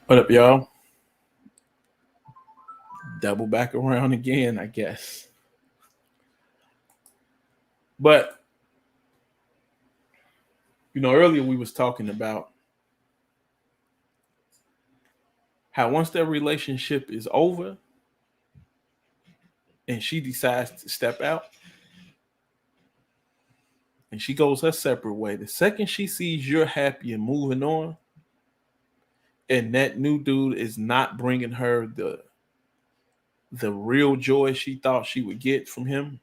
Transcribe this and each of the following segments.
What up, y'all? Double back around again, I guess. But earlier we was talking about how once that relationship is over and she decides to step out and she goes her separate way, the second she sees you're happy and moving on, and that new dude is not bringing her the real joy she thought she would get from him,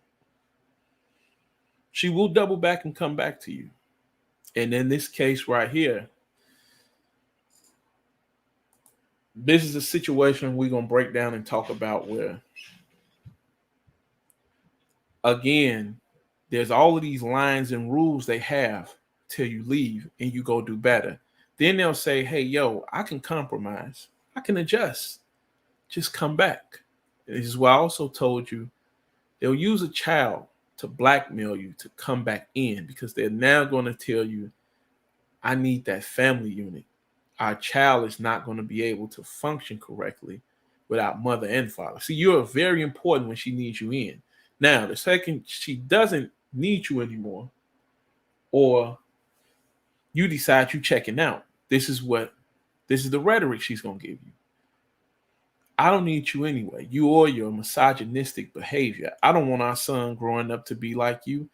she will double back and come back to you. And in this case right here, this is a situation we're gonna break down and talk about where again, there's all of these lines and rules they have till you leave and you go do better. Then they'll say, hey, yo, I can compromise. I can adjust. Just come back. This is why I also told you they'll use a child to blackmail you to come back in because they're now going to tell you, I need that family unit. Our child is not going to be able to function correctly without mother and father. See, you're very important when she needs you in. Now, the second she doesn't need you anymore, or you decide you checking out, this is the rhetoric she's gonna give you. I don't need you anyway. You or your misogynistic behavior. I don't want our son growing up to be like you.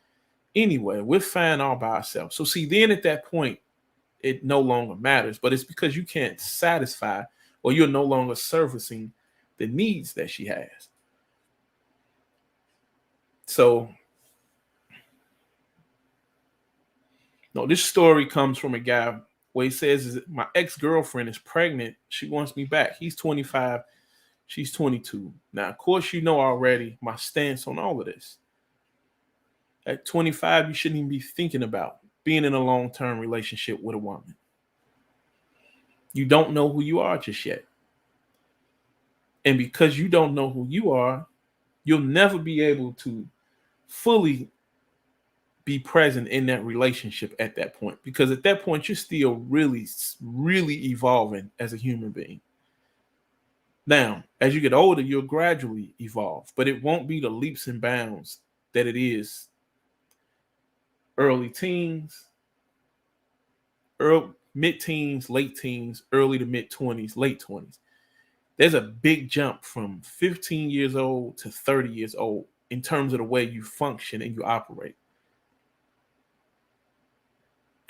Anyway, we're fine all by ourselves. So see, then at that point, it no longer matters, but it's because you can't satisfy or you're no longer servicing the needs that she has. So, no, this story comes from a guy where he says, my ex-girlfriend is pregnant. She wants me back. He's 25. She's 22. Now, of course, you know already my stance on all of this. At 25, you shouldn't even be thinking about being in a long-term relationship with a woman. You don't know who you are just yet. And because you don't know who you are, you'll never be able to fully be present in that relationship at that point. Because at that point, you're still really, really evolving as a human being. Now, as you get older, you'll gradually evolve, but it won't be the leaps and bounds that it is early teens, mid teens, late teens, early to mid 20s, late 20s. There's a big jump from 15 years old to 30 years old in terms of the way you function and you operate.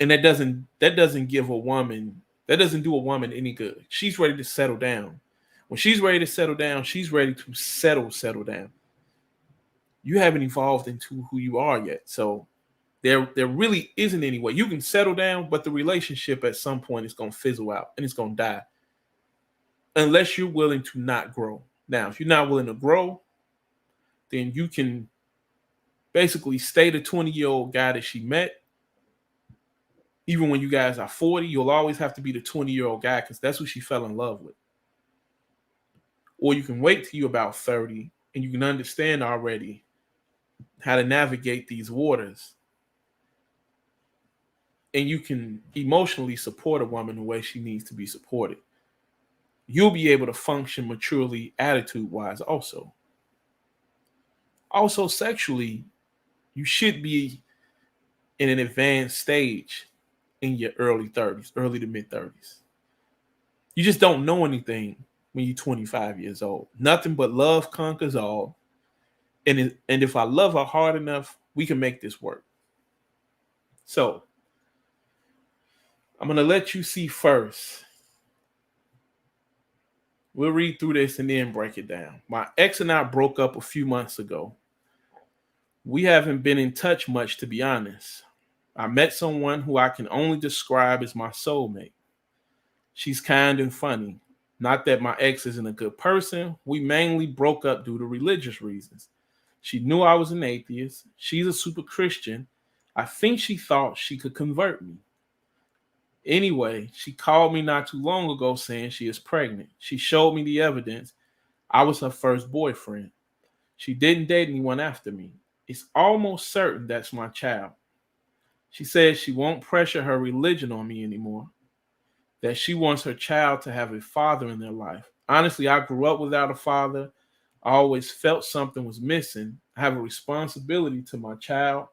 And that doesn't do a woman any good. She's ready to settle down. When she's ready to settle down, she's ready to settle down. You haven't evolved into who you are yet. So there really isn't any way. You can settle down, but the relationship at some point is going to fizzle out and it's going to die unless you're willing to not grow. Now, if you're not willing to grow, then you can basically stay the 20-year-old guy that she met. Even when you guys are 40, you'll always have to be the 20-year-old guy because that's who she fell in love with. Or you can wait till you're about 30 and you can understand already how to navigate these waters. And you can emotionally support a woman the way she needs to be supported. You'll be able to function maturely, attitude-wise also. Also, sexually, you should be in an advanced stage in your early 30s, early to mid 30s. You just don't know anything when you're 25 years old. Nothing but love conquers all. And if I love her hard enough, we can make this work. So I'm going to let you see first. We'll read through this and then break it down. My ex and I broke up a few months ago. We haven't been in touch much, to be honest. I met someone who I can only describe as my soulmate. She's kind and funny. Not that my ex isn't a good person. We mainly broke up due to religious reasons. She knew I was an atheist. She's a super Christian. I think she thought she could convert me. Anyway, she called me not too long ago saying she is pregnant. She showed me the evidence. I was her first boyfriend. She didn't date anyone after me. It's almost certain that's my child. She says she won't pressure her religion on me anymore. that she wants her child to have a father in their life. Honestly, I grew up without a father. I always felt something was missing. I have a responsibility to my child.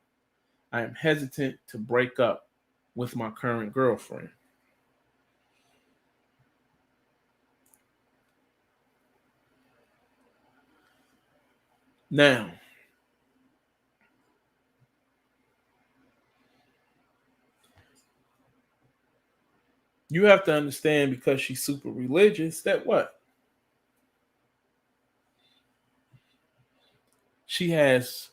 I am hesitant to break up with my current girlfriend. Now, you have to understand, because she's super religious, that what? She has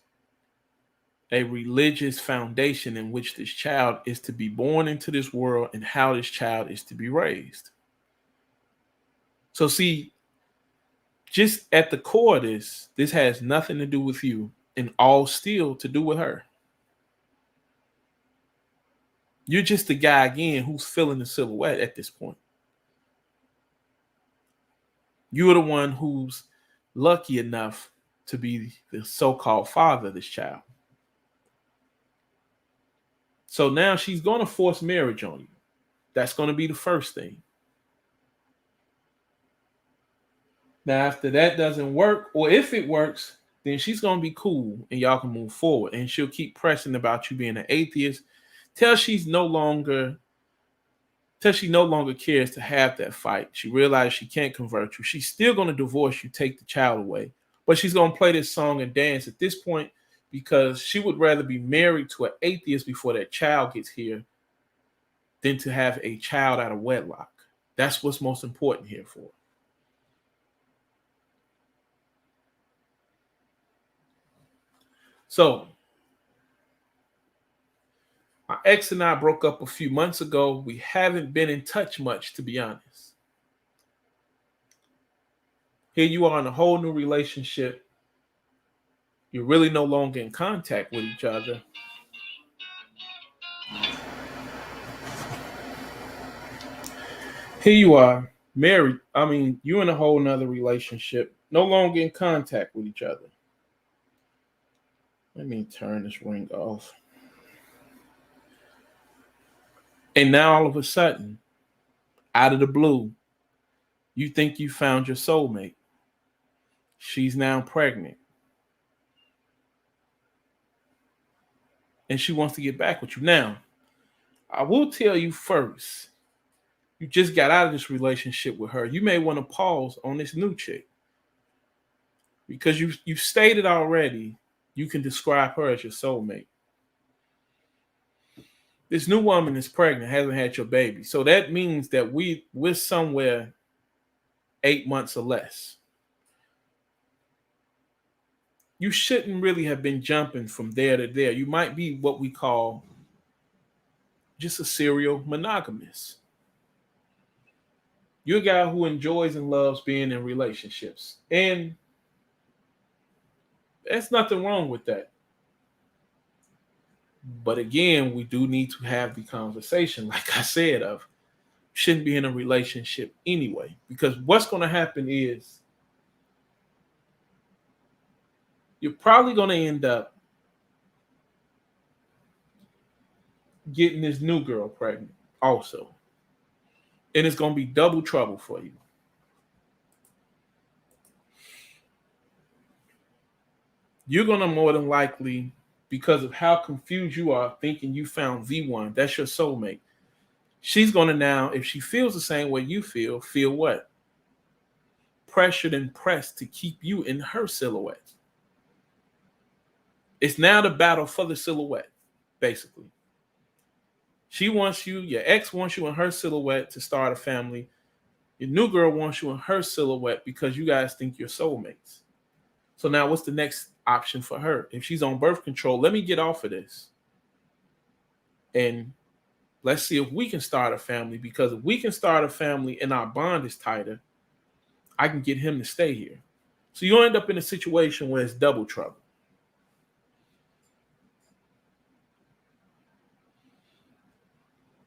a religious foundation in which this child is to be born into this world and how this child is to be raised. So, see, just at the core of this has nothing to do with you and all still to do with her. You're just the guy again who's filling the silhouette at this point. You're the one who's lucky enough to be the so-called father of this child. So now she's going to force marriage on you. That's going to be the first thing. Now, after that doesn't work, or if it works, then she's going to be cool and y'all can move forward. And she'll keep pressing about you being an atheist till she no longer cares to have that fight. She realizes she can't convert you. She's still going to divorce you, take the child away. But she's going to play this song and dance at this point because she would rather be married to an atheist before that child gets here than to have a child out of wedlock. That's what's most important here for her. So, my ex and I broke up a few months ago. We haven't been in touch much, to be honest. Here you are in a whole new relationship. You're really no longer in contact with each other. Here you are, married. I mean, you're in a whole nother relationship, no longer in contact with each other. Let me turn this ring off. And now all of a sudden, out of the blue, you think you found your soulmate. She's now pregnant. And she wants to get back with you. Now, I will tell you first, you just got out of this relationship with her. You may want to pause on this new chick. Because you've stated already you can describe her as your soulmate. This new woman is pregnant, hasn't had your baby. So that means that we're somewhere 8 months or less. You shouldn't really have been jumping from there to there. You might be what we call just a serial monogamous. You're a guy who enjoys and loves being in relationships. And there's nothing wrong with that. But again, we do need to have the conversation, like I said, of shouldn't be in a relationship anyway. Because what's going to happen is you're probably going to end up getting this new girl pregnant also. And it's going to be double trouble for you. You're going to more than likely, because of how confused you are, thinking you found the one, that's your soulmate. She's going to now, if she feels the same way you feel what? Pressured and pressed to keep you in her silhouette. It's now the battle for the silhouette, basically. She wants you, your ex wants you in her silhouette to start a family. Your new girl wants you in her silhouette because you guys think you're soulmates. So now what's the next option for her? If she's on birth control, let me get off of this. And let's see if we can start a family, because if we can start a family and our bond is tighter, I can get him to stay here. So you end up in a situation where it's double trouble.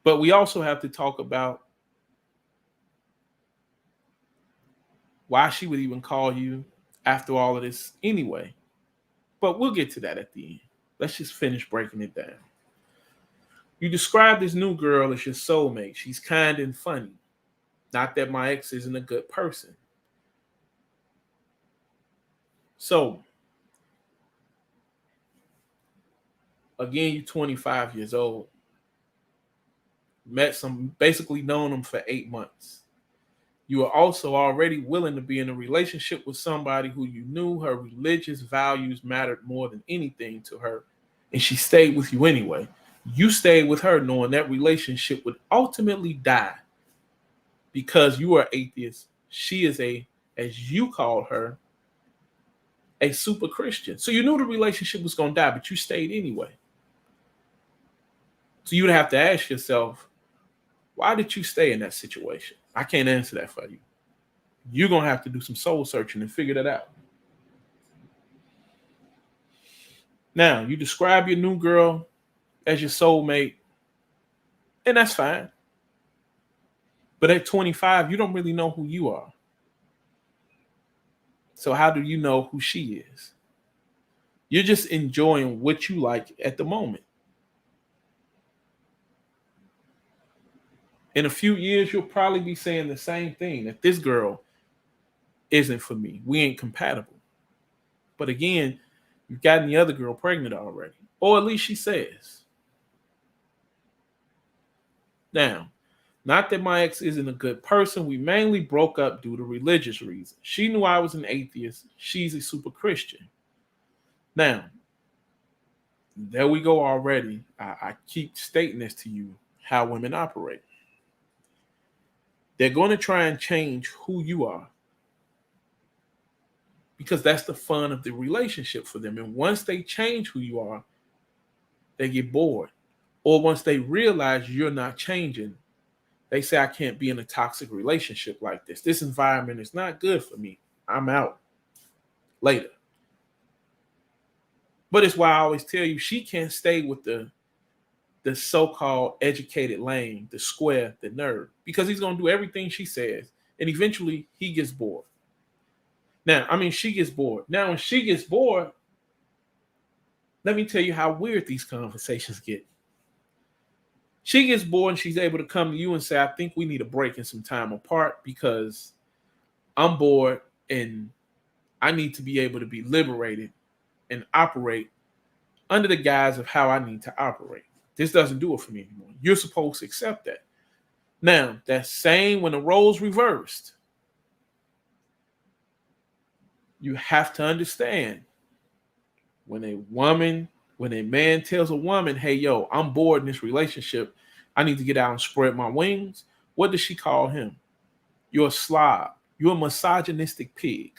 But we also have to talk about why she would even call you after all of this anyway. But we'll get to that at the end. Let's just finish breaking it down. You describe this new girl as your soulmate. She's kind and funny. Not that my ex isn't a good person. So, again, you're 25 years old. Met some, basically known them for 8 months. You are also already willing to be in a relationship with somebody who you knew her religious values mattered more than anything to her, and she stayed with you anyway. You stayed with her knowing that relationship would ultimately die because you are atheist. She is as you called her, a super Christian. So you knew the relationship was going to die, but you stayed anyway. So you would have to ask yourself, why did you stay in that situation? I can't answer that for you. You're going to have to do some soul searching and figure that out. Now, you describe your new girl as your soulmate, and that's fine. But at 25, you don't really know who you are. So how do you know who she is? You're just enjoying what you like at the moment. In a few years, you'll probably be saying the same thing, that this girl isn't for me. We ain't compatible. But again, you've gotten the other girl pregnant already. Or at least she says. Now, not that my ex isn't a good person. We mainly broke up due to religious reasons. She knew I was an atheist. She's a super Christian. Now, there we go already. I keep stating this to you, how women operate. They're going to try and change who you are because that's the fun of the relationship for them. And once they change who you are, they get bored. Or once they realize you're not changing, they say, I can't be in a toxic relationship like this. This environment is not good for me. I'm out later. But it's why I always tell you, she can't stay with the so-called educated lane, the square, the nerd, because he's going to do everything she says. And eventually he gets bored. She gets bored. Now, when she gets bored, let me tell you how weird these conversations get. She gets bored and she's able to come to you and say, I think we need a break and some time apart because I'm bored and I need to be able to be liberated and operate under the guise of how I need to operate. This doesn't do it for me anymore. You're supposed to accept that. Now, that same when the roles reversed, you have to understand when a man tells a woman, hey, yo, I'm bored in this relationship. I need to get out and spread my wings. What does she call him? You're a slob. You're a misogynistic pig.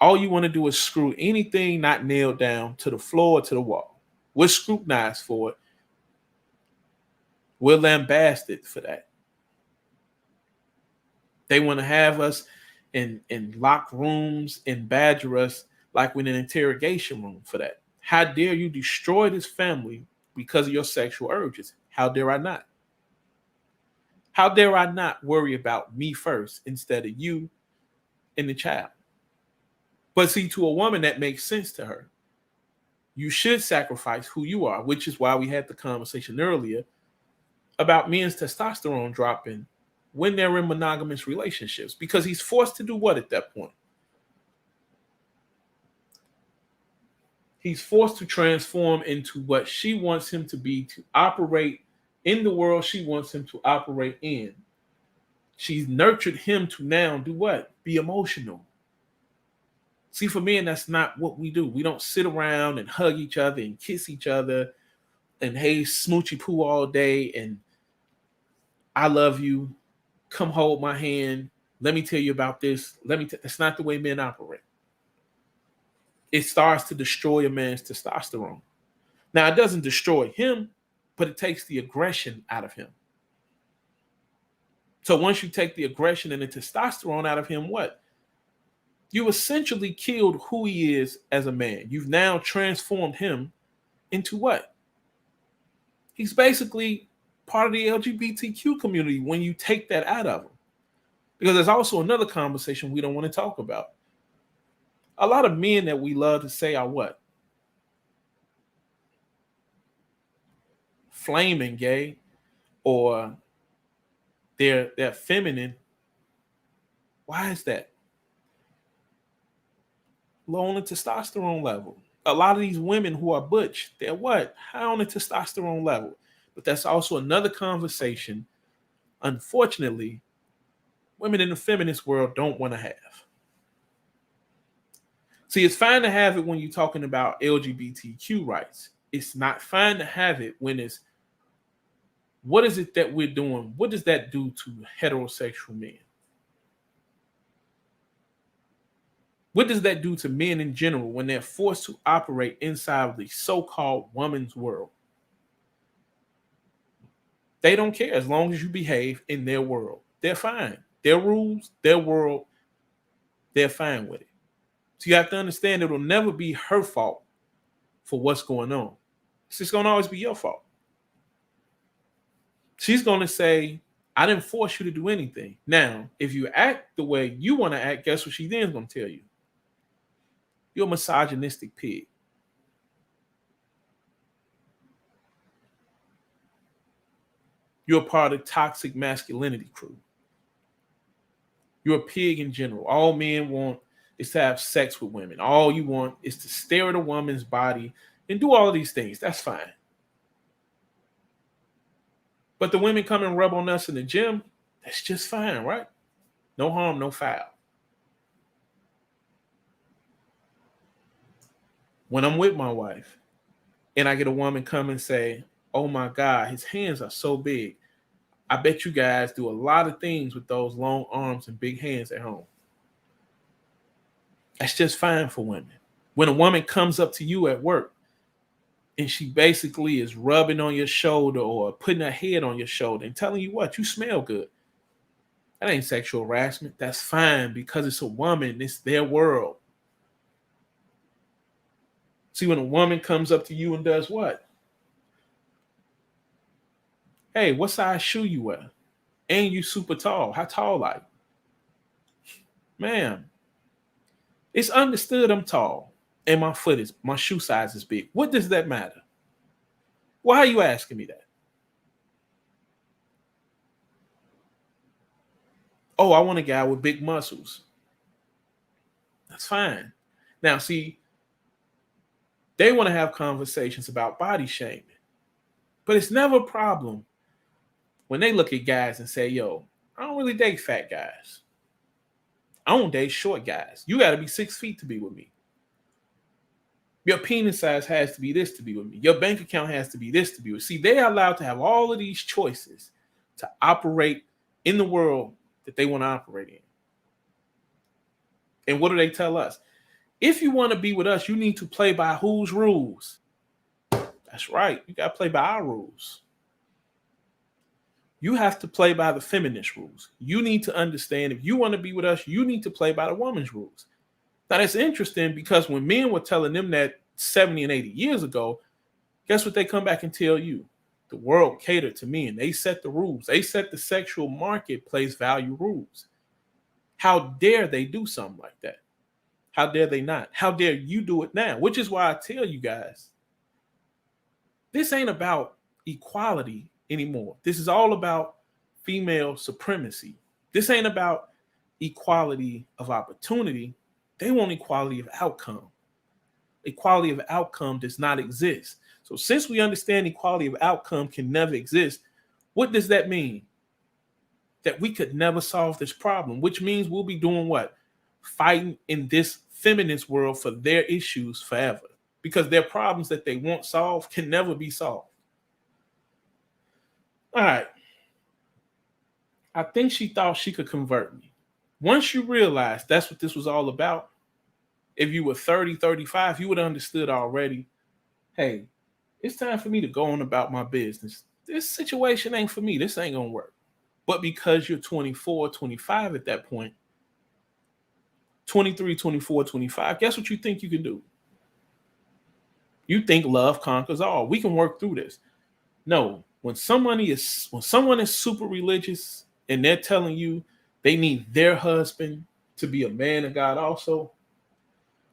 All you want to do is screw anything not nailed down to the floor or to the wall. We're scrutinized for it. We're lambasted for that. They want to have us in locked rooms and badger us like we're in an interrogation room for that. How dare you destroy this family because of your sexual urges? How dare I not? How dare I not worry about me first instead of you and the child? But see, to a woman, that makes sense to her. You should sacrifice who you are, which is why we had the conversation earlier about men's testosterone dropping when they're in monogamous relationships, because he's forced to do what at that point? He's forced to transform into what she wants him to be, to operate in the world she wants him to operate in. She's nurtured him to now do what? Be emotional. See, for men, that's not what we do. We don't sit around and hug each other and kiss each other and hey, smoochy poo all day and I love you. Come hold my hand. Let me tell you about this. That's not the way men operate. It starts to destroy a man's testosterone. Now, it doesn't destroy him, but it takes the aggression out of him. So once you take the aggression and the testosterone out of him, what? You essentially killed who he is as a man. You've now transformed him into what? He's basically part of the LGBTQ community when you take that out of him. Because there's also another conversation we don't want to talk about. A lot of men that we love to say are what? flaming gay or they're feminine. Why is that? Low on the testosterone level. A lot of these women who are butch, they're what? High on the testosterone level. But that's also another conversation, unfortunately, women in the feminist world don't want to have. See, it's fine to have it when you're talking about LGBTQ rights. It's not fine to have it when it's, what is it that we're doing? What does that do to heterosexual men? What does that do to men in general when they're forced to operate inside of the so-called woman's world? They don't care as long as you behave in their world. They're fine. Their rules, their world, they're fine with it. So you have to understand it'll never be her fault for what's going on. It's just going to always be your fault. She's going to say, I didn't force you to do anything. Now, if you act the way you want to act, guess what she then is going to tell you? You're a misogynistic pig. You're a part of the toxic masculinity crew. You're a pig in general. All men want is to have sex with women. All you want is to stare at a woman's body and do all of these things. That's fine. But the women come and rub on us in the gym, that's just fine, right? No harm, no foul. When I'm with my wife and I get a woman come and say, oh my God, his hands are so big. I bet you guys do a lot of things with those long arms and big hands at home. That's just fine for women. When a woman comes up to you at work and she basically is rubbing on your shoulder or putting her head on your shoulder and telling you what, you smell good. That ain't sexual harassment. That's fine because it's a woman. It's their world. See, when a woman comes up to you and does what? Hey, what size shoe you wear? And you super tall. How tall are you? Ma'am, it's understood I'm tall and my shoe size is big. What does that matter? Why are you asking me that? Oh, I want a guy with big muscles. That's fine. Now, see, they want to have conversations about body shaming, but it's never a problem when they look at guys and say, yo, I don't really date fat guys. I don't date short guys. You got to be 6 feet to be with me. Your penis size has to be this to be with me. Your bank account has to be this to be with me. See, they are allowed to have all of these choices to operate in the world that they want to operate in. And what do they tell us? If you want to be with us, you need to play by whose rules? That's right. You got to play by our rules. You have to play by the feminist rules. You need to understand if you want to be with us, you need to play by the woman's rules. Now, that's interesting because when men were telling them that 70 and 80 years ago, guess what they come back and tell you? The world catered to men. They set the rules. They set the sexual marketplace value rules. How dare they do something like that? How dare they not? How dare you do it now? Which is why I tell you guys, this ain't about equality anymore. This is all about female supremacy. This ain't about equality of opportunity. They want equality of outcome. Equality of outcome does not exist. So since we understand equality of outcome can never exist, what does that mean? That we could never solve this problem, which means we'll be doing what? Fighting in this feminist world for their issues forever, because their problems that they won't solve can never be solved. All right. I think she thought she could convert me. Once you realize that's what this was all about, if you were 30, 35, you would have understood already, hey, it's time for me to go on about my business. This situation ain't for me. This ain't going to work. But because you're 24, 25 at that point, 23, 24, 25, guess what you think you can do? You think love conquers all. We can work through this. No, when someone is super religious and they're telling you they need their husband to be a man of God also,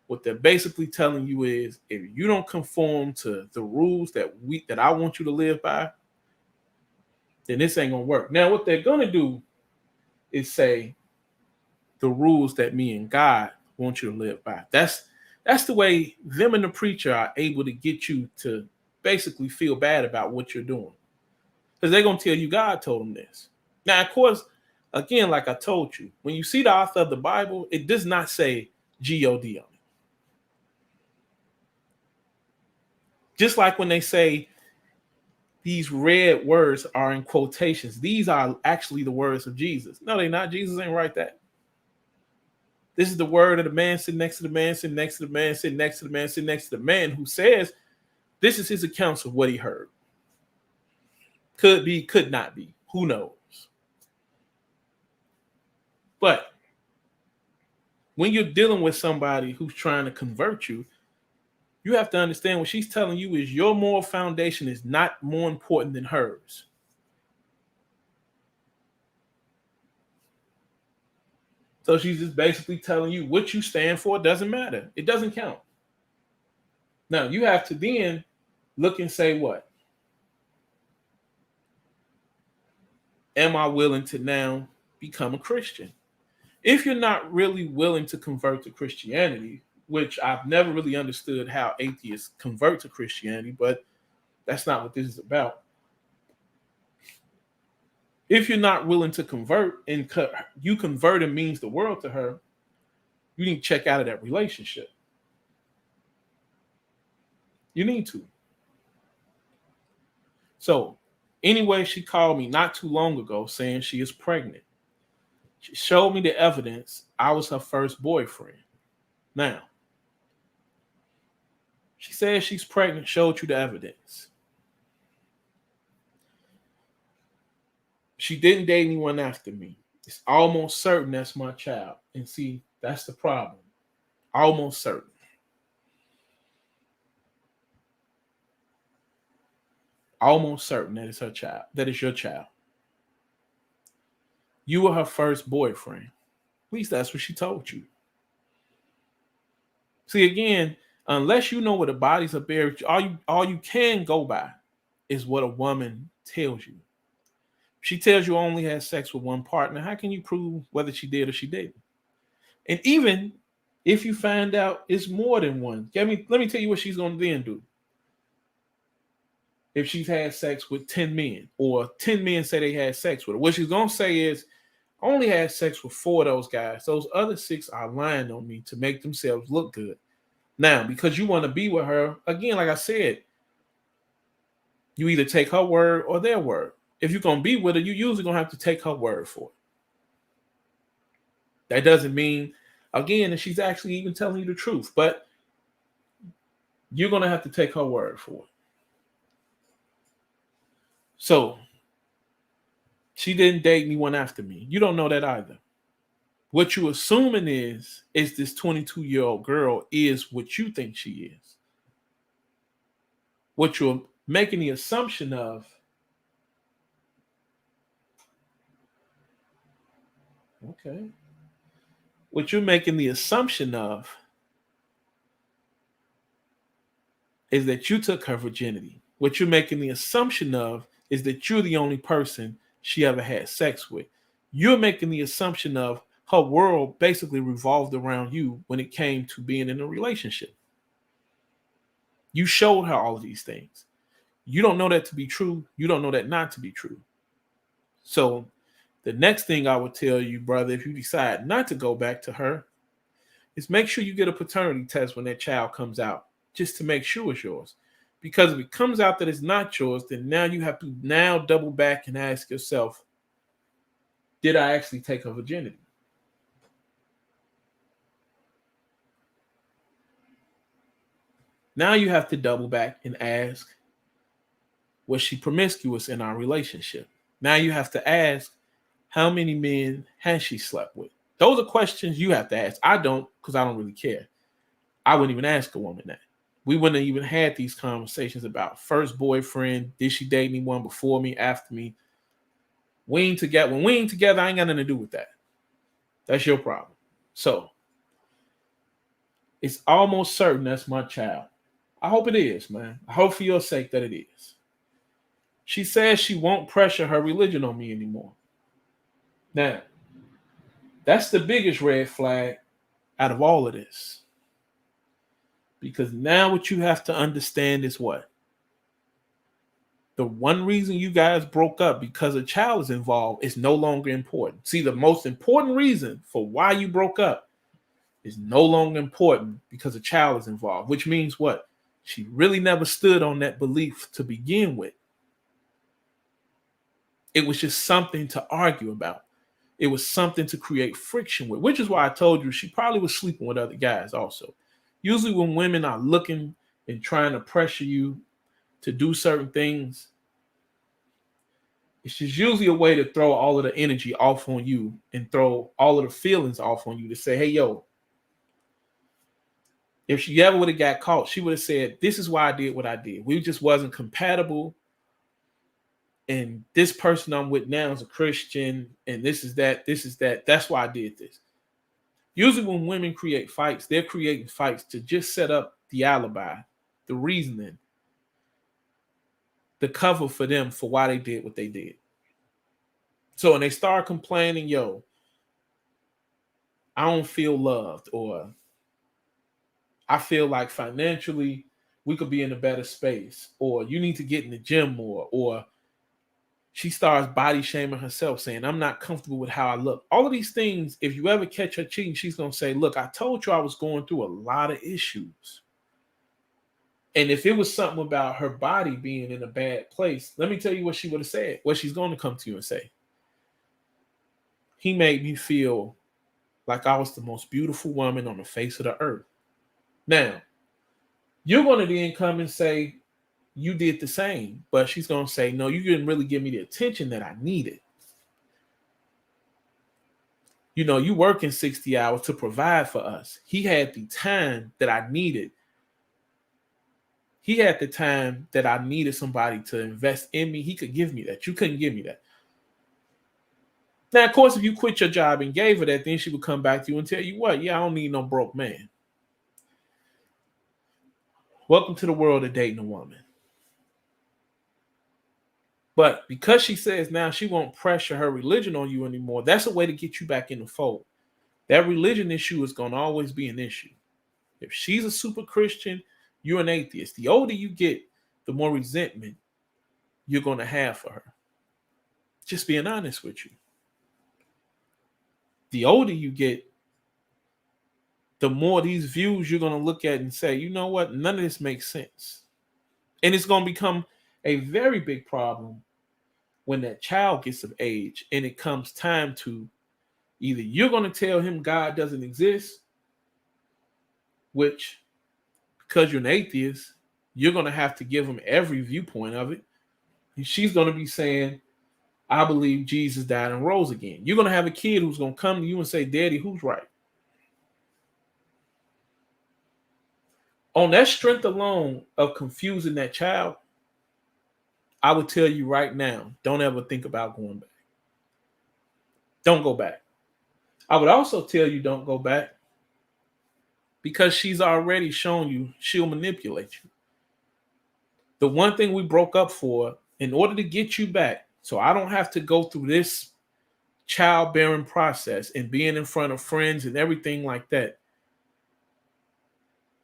what they're basically telling you is if you don't conform to the rules that I want you to live by, then this ain't gonna work. Now, what they're gonna do is say the rules that me and God want you to live by. That's the way them and the preacher are able to get you to basically feel bad about what you're doing. Because they're gonna tell you God told them this. Now, of course, again, like I told you, when you see the author of the Bible, it does not say God on it. Just like when they say these red words are in quotations, these are actually the words of Jesus. No, they're not. Jesus ain't write that. This is the word of the man sitting next to the man, sitting next to the man, sitting next to the man, sitting next to the man who says this is his accounts of what he heard. Could be, could not be. Who knows? But when you're dealing with somebody who's trying to convert you, you have to understand what she's telling you is your moral foundation is not more important than hers. So she's just basically telling you what you stand for doesn't matter. It doesn't count. Now, you have to then look and say, what? Am I willing to now become a Christian? If you're not really willing to convert to Christianity, which I've never really understood how atheists convert to Christianity, but that's not what this is about. If you're not willing to convert and you converting means the world to her, you need to check out of that relationship. You need to. So, anyway, she called me not too long ago saying she is pregnant. She showed me the evidence I was her first boyfriend. Now, she says she's pregnant, showed you the evidence. She didn't date anyone after me. It's almost certain that's my child. And see, that's the problem. Almost certain. Almost certain that it's her child. That is your child. You were her first boyfriend. At least that's what she told you. See, again, unless you know where the bodies are buried, all you can go by is what a woman tells you. She tells you only had sex with one partner. How can you prove whether she did or she didn't? And even if you find out it's more than one, let me tell you what she's going to then do. If she's had sex with 10 men, or 10 men say they had sex with her, what she's going to say is, I only had sex with 4 of those guys. Those other 6 are lying on me to make themselves look good. Now, because you want to be with her, again, like I said, you either take her word or their word. If you're going to be with her, you're usually going to have to take her word for it. That doesn't mean, again, that she's actually even telling you the truth, but you're going to have to take her word for it. So, she didn't date anyone after me. You don't know that either. What you're assuming is this 22-year-old girl is what you think she is. What you're making the assumption of, okay, what you're making the assumption of is that you took her virginity. What you're making the assumption of is that you're the only person she ever had sex with. You're making the assumption of her world basically revolved around you when it came to being in a relationship. You showed her all of these things. You don't know that to be true. You don't know that not to be true. So the next thing I would tell you, brother, if you decide not to go back to her, is make sure you get a paternity test when that child comes out, just to make sure it's yours. Because if it comes out that it's not yours, then now you have to now double back and ask yourself, did I actually take her virginity? Now you have to double back and ask, was she promiscuous in our relationship? Now you have to ask, how many men has she slept with? Those are questions you have to ask. I don't, because I don't really care. I wouldn't even ask a woman that. We wouldn't have even had these conversations about first boyfriend. Did she date anyone before me, after me? We ain't together. When we ain't together, I ain't got nothing to do with that. That's your problem. So it's almost certain that's my child. I hope it is, man. I hope for your sake that it is. She says she won't pressure her religion on me anymore. Now, that's the biggest red flag out of all of this. Because now what you have to understand is what? The one reason you guys broke up because a child is involved is no longer important. See, the most important reason for why you broke up is no longer important because a child is involved, which means what? She really never stood on that belief to begin with. It was just something to argue about. It was something to create friction with, which is why I told you she probably was sleeping with other guys also. Usually when women are looking and trying to pressure you to do certain things, it's just usually a way to throw all of the energy off on you and throw all of the feelings off on you to say, hey, yo, if she ever would have got caught, she would have said, this is why I did what I did. We just wasn't compatible. And this person I'm with now is a Christian. And this is that. That's why I did this. Usually when women create fights, they're creating fights to just set up the alibi, the reasoning, the cover for them for why they did what they did. So when they start complaining, yo, I don't feel loved, or I feel like financially we could be in a better space, or you need to get in the gym more, or she starts body shaming herself, saying, I'm not comfortable with how I look. All of these things, if you ever catch her cheating, she's going to say, look, I told you I was going through a lot of issues. And if it was something about her body being in a bad place, let me tell you what she would have said, what she's going to come to you and say. He made me feel like I was the most beautiful woman on the face of the earth. Now, you're going to then come and say, you did the same, but she's going to say, no, you didn't really give me the attention that I needed. You know, you working 60 hours to provide for us. He had the time that I needed. He had the time that I needed somebody to invest in me. He could give me that. You couldn't give me that. Now, of course, if you quit your job and gave her that, then she would come back to you and tell you what? Yeah, I don't need no broke man. Welcome to the world of dating a woman. But because she says now she won't pressure her religion on you anymore, that's a way to get you back in the fold. That religion issue is going to always be an issue. If she's a super Christian, you're an atheist. The older you get, the more resentment you're going to have for her. Just being honest with you. The older you get, the more these views you're going to look at and say, you know what, none of this makes sense. And it's going to become a very big problem when that child gets of age and it comes time to either you're going to tell him God doesn't exist, which, because you're an atheist, you're going to have to give him every viewpoint of it. And she's going to be saying, I believe Jesus died and rose again. You're going to have a kid who's going to come to you and say, Daddy, who's right? On that strength alone of confusing that child, I would tell you right now, don't ever think about going back. Don't go back. I would also tell you don't go back because she's already shown you she'll manipulate you. The one thing we broke up for, in order to get you back, so I don't have to go through this childbearing process and being in front of friends and everything like that,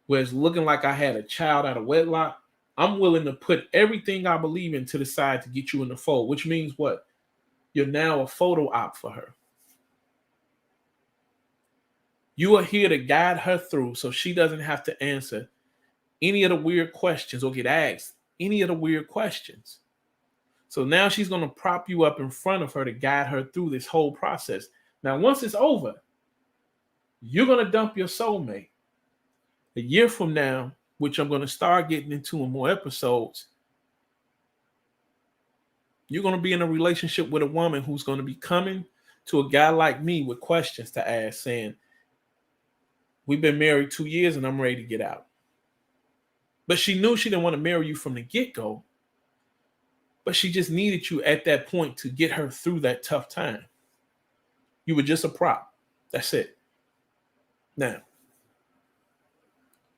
where it's looking like I had a child out of wedlock, I'm willing to put everything I believe in to the side to get you in the fold, which means what? You're now a photo op for her. You are here to guide her through so she doesn't have to answer any of the weird questions or get asked any of the weird questions. So now she's going to prop you up in front of her to guide her through this whole process. Now, once it's over, you're going to dump your soulmate. A year from now, which I'm going to start getting into in more episodes, you're going to be in a relationship with a woman who's going to be coming to a guy like me with questions to ask, saying, we've been married 2 years and I'm ready to get out. But she knew she didn't want to marry you from the get-go. But she just needed you at that point to get her through that tough time. You were just a prop. That's it. Now,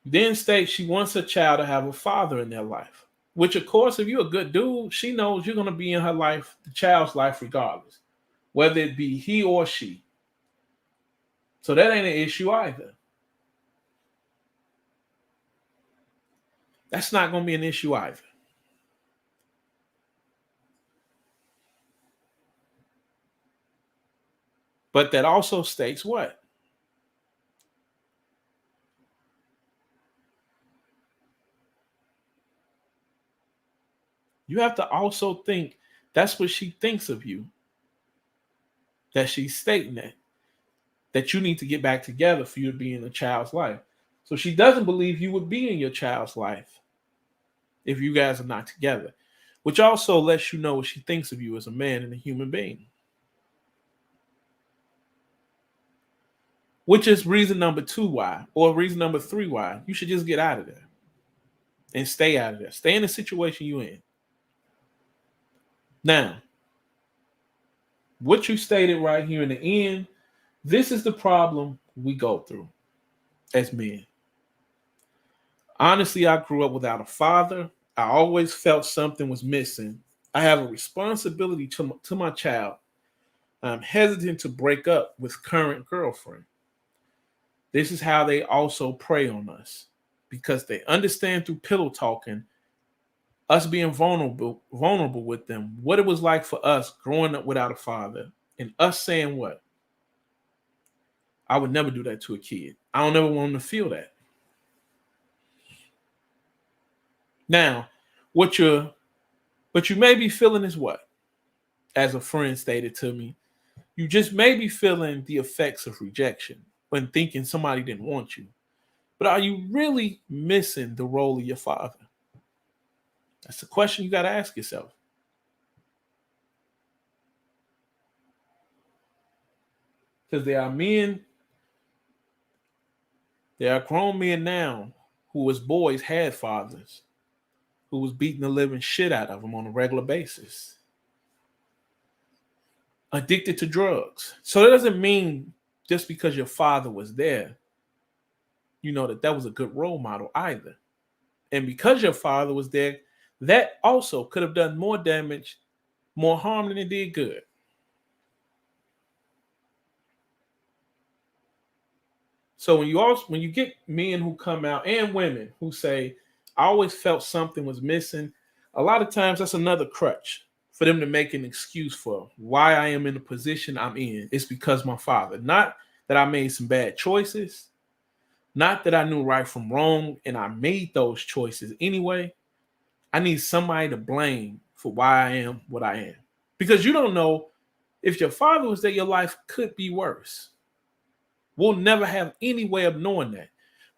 then states she wants her child to have a father in their life. Which, of course, if you're a good dude, she knows you're going to be in her life, the child's life, regardless, whether it be he or she. So that ain't an issue either. That's not going to be an issue either. But that also states what? You have to also think that's what she thinks of you. That she's stating that you need to get back together for you to be in a child's life. So she doesn't believe you would be in your child's life if you guys are not together, which also lets you know what she thinks of you as a man and a human being. Which is reason number 2 why, or reason number 3 why you should just get out of there and stay out of there. Stay in the situation you're in. Now, what you stated right here in the end, this is the problem we go through as men. Honestly, I grew up without a father. I always felt something was missing. I have a responsibility to my child. I'm hesitant to break up with current girlfriend. This is how they also prey on us because they understand through pillow talking, us being vulnerable with them, what it was like for us growing up without a father, and us saying what? I would never do that to a kid. I don't ever want them to feel that. Now, what you may be feeling is what? As a friend stated to me, you just may be feeling the effects of rejection when thinking somebody didn't want you. But are you really missing the role of your father? That's the question you got to ask yourself. Because there are grown men now who as boys had fathers who was beating the living shit out of them on a regular basis. Addicted to drugs. So that doesn't mean just because your father was there, you know that was a good role model either. And because your father was there, that also could have done more damage, more harm than it did good. So when you get men who come out and women who say, I always felt something was missing, a lot of times that's another crutch for them to make an excuse for why I am in the position I'm in. It's because my father. Not that I made some bad choices, not that I knew right from wrong and I made those choices anyway. I need somebody to blame for why I am what I am. Because you don't know if your father was there, your life could be worse. We'll never have any way of knowing that.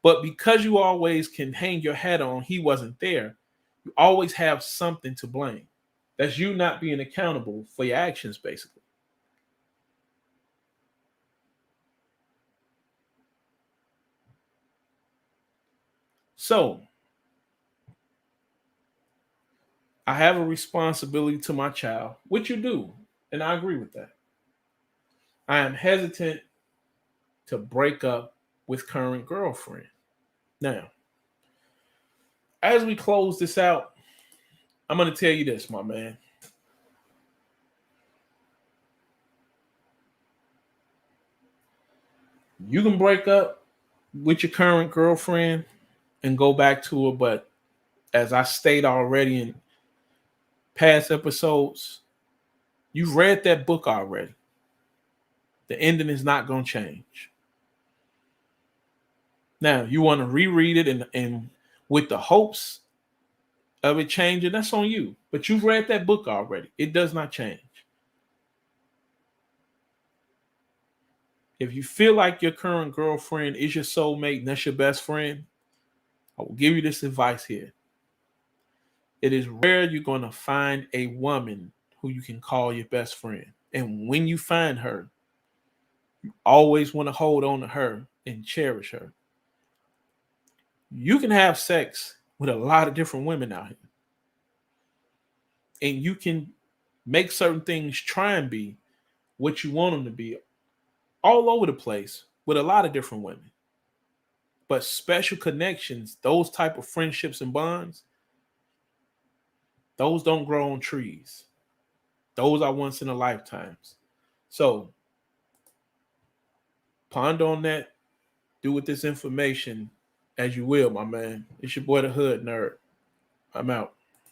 But because you always can hang your hat on he wasn't there, you always have something to blame. That's you not being accountable for your actions, basically. So, I have a responsibility to my child, which you do, and I agree with that. I am hesitant to break up with current girlfriend. Now, as we close this out, I'm going to tell you this, my man. You can break up with your current girlfriend and go back to her, but as I stated already in past episodes, you've read that book already. The ending is not going to change. Now, you want to reread it and with the hopes of it changing, that's on you. But you've read that book already. It does not change. If you feel like your current girlfriend is your soulmate and that's your best friend, I will give you this advice here. It is rare you're going to find a woman who you can call your best friend. And when you find her, you always want to hold on to her and cherish her. You can have sex with a lot of different women out here. And you can make certain things try and be what you want them to be all over the place with a lot of different women. But special connections, those type of friendships and bonds, Those don't grow on trees. Those are once in a lifetimes. So ponder on that. Do with this information as you will, my man. It's your boy, the Hood Nerd. I'm out.